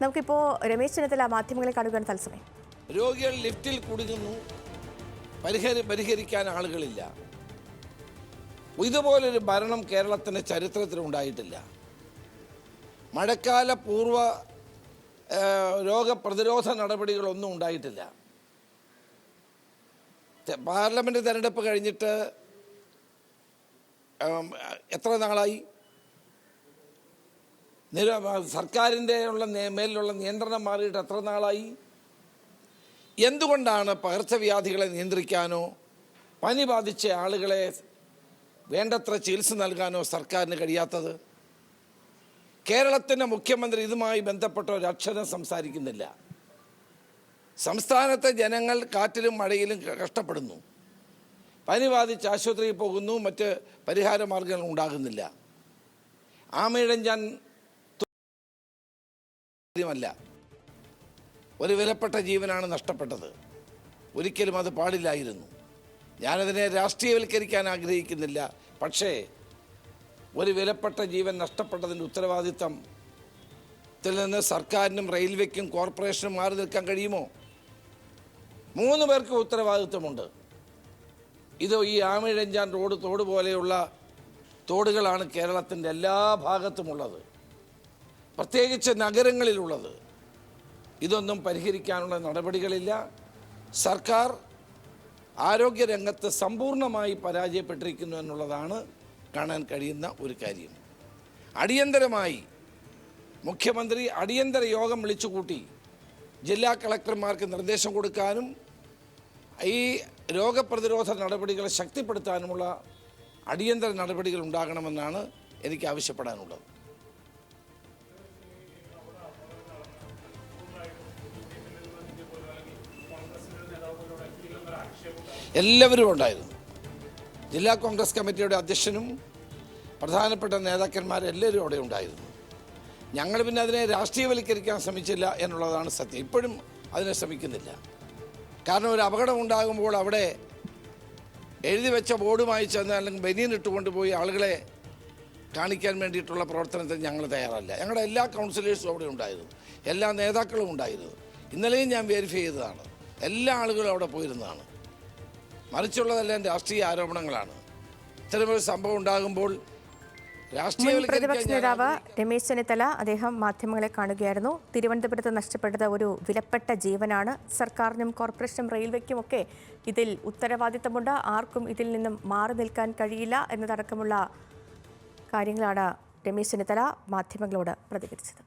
നമുക്കിപ്പോൾ രമേശ് ചെന്നിത്തല മാധ്യമങ്ങളെ കാണുകയാണ് തത്സമയം. രോഗികൾ ലിഫ്റ്റിൽ കുടുങ്ങുന്നു, പരിഹരിക്കാൻ ആളുകളില്ല. ഇതുപോലൊരു ഭരണം കേരളത്തിൻ്റെ ചരിത്രത്തിൽ ഉണ്ടായിട്ടില്ല. മഴക്കാല പൂർവ്വ രോഗപ്രതിരോധ നടപടികളൊന്നും ഉണ്ടായിട്ടില്ല. പാർലമെൻറ്റ് തെരഞ്ഞെടുപ്പ് കഴിഞ്ഞിട്ട് എത്ര നാളായി? സർക്കാരിൻ്റെ മേലിലുള്ള നിയന്ത്രണം മാറിയിട്ട് എത്ര നാളായി? എന്തുകൊണ്ടാണ് പകർച്ചവ്യാധികളെ നിയന്ത്രിക്കാനോ പനി ബാധിച്ച ആളുകളെ വേണ്ടത്ര ചികിത്സ നൽകാനോ സർക്കാരിന് കഴിയാത്തത്? കേരളത്തിൻ്റെ മുഖ്യമന്ത്രി ഇതുമായി ബന്ധപ്പെട്ട ഒരക്ഷരം സംസാരിക്കുന്നില്ല. സംസ്ഥാനത്തെ ജനങ്ങൾ കാറ്റിലും മഴയിലും കഷ്ടപ്പെടുന്നു. പനി ബാധിച്ച് ആശുപത്രിയിൽ പോകുന്നു, മറ്റ് പരിഹാര മാർഗങ്ങൾ ഉണ്ടാകുന്നില്ല. ആമയിഴഞ്ചാൻ ല്ല ഒരു വിലപ്പെട്ട ജീവനാണ് നഷ്ടപ്പെട്ടത്. ഒരിക്കലും അത് പാടില്ലായിരുന്നു. ഞാനതിനെ രാഷ്ട്രീയവൽക്കരിക്കാൻ ആഗ്രഹിക്കുന്നില്ല. പക്ഷേ ഒരു വിലപ്പെട്ട ജീവൻ നഷ്ടപ്പെട്ടതിൻ്റെ ഉത്തരവാദിത്തത്തിൽ നിന്ന് സർക്കാരിനും റെയിൽവേക്കും കോർപ്പറേഷനും മാറി നിൽക്കാൻ കഴിയുമോ? 3 പേർക്ക് ഉത്തരവാദിത്വമുണ്ട്. ഇത് ഈ ആമയിഴഞ്ചാൻ തോട് പോലെയുള്ള തോടുകളാണ് കേരളത്തിൻ്റെ എല്ലാ ഭാഗത്തുമുള്ളത്, പ്രത്യേകിച്ച് നഗരങ്ങളിലുള്ളത്. ഇതൊന്നും പരിഹരിക്കാനുള്ള നടപടികളില്ല. സർക്കാർ ആരോഗ്യരംഗത്ത് സമ്പൂർണ്ണമായി പരാജയപ്പെട്ടിരിക്കുന്നു എന്നുള്ളതാണ് കാണാൻ കഴിയുന്ന ഒരു കാര്യം. അടിയന്തരമായി മുഖ്യമന്ത്രി അടിയന്തര യോഗം വിളിച്ചുകൂട്ടി ജില്ലാ കളക്ടർമാർക്ക് നിർദ്ദേശം കൊടുക്കാനും ഈ രോഗപ്രതിരോധ നടപടികളെ ശക്തിപ്പെടുത്താനുമുള്ള അടിയന്തര നടപടികൾ ഉണ്ടാകണമെന്നാണ് എനിക്ക് ആവശ്യപ്പെടാനുള്ളത്. എല്ലാവരും ഉണ്ടായിരുന്നു. ജില്ലാ കോൺഗ്രസ് കമ്മിറ്റിയുടെ അധ്യക്ഷനും പ്രധാനപ്പെട്ട നേതാക്കന്മാരെല്ലാവരും അവിടെ ഉണ്ടായിരുന്നു. ഞങ്ങൾ പിന്നെ അതിനെ രാഷ്ട്രീയവൽക്കരിക്കാൻ ശ്രമിച്ചില്ല എന്നുള്ളതാണ് സത്യം. ഇപ്പോഴും അതിനെ ശ്രമിക്കുന്നില്ല. കാരണം ഒരു അപകടം ഉണ്ടാകുമ്പോൾ അവിടെ എഴുതി വെച്ച ബോർഡുമായി ചെന്ന് അല്ലെങ്കിൽ ബനിയൻ ഇട്ടുകൊണ്ടുപോയി ആളുകളെ കാണിക്കാൻ വേണ്ടിയിട്ടുള്ള പ്രവർത്തനത്തിന് ഞങ്ങൾ തയ്യാറല്ല. ഞങ്ങളുടെ എല്ലാ കൗൺസിലേഴ്സും അവിടെ ഉണ്ടായിരുന്നു, എല്ലാ നേതാക്കളും ഉണ്ടായിരുന്നു. ഇന്നലെയും ഞാൻ വെരിഫൈ ചെയ്തതാണ്. എല്ലാ ആളുകളും അവിടെ പോയിരുന്നതാണ്. മറിച്ചുള്ളതെല്ലാം രാഷ്ട്രീയ ആരോപണങ്ങളാണ്. ഇത്തരമൊരു സംഭവം ഉണ്ടാകുമ്പോൾ പ്രതിപക്ഷ നേതാവ് രമേശ് ചെന്നിത്തല അദ്ദേഹം മാധ്യമങ്ങളെ കാണുകയായിരുന്നു. തിരുവനന്തപുരത്ത് നഷ്ടപ്പെട്ടത് ഒരു വിലപ്പെട്ട ജീവനാണ്. സർക്കാരിനും കോർപ്പറേഷനും റെയിൽവേക്കും ഒക്കെ ഇതിൽ ഉത്തരവാദിത്തമുണ്ട്. ആർക്കും ഇതിൽ നിന്നും മാറി നിൽക്കാൻ കഴിയില്ല എന്നതടക്കമുള്ള കാര്യങ്ങളാണ് രമേശ് ചെന്നിത്തല മാധ്യമങ്ങളോട് പ്രതികരിച്ചത്.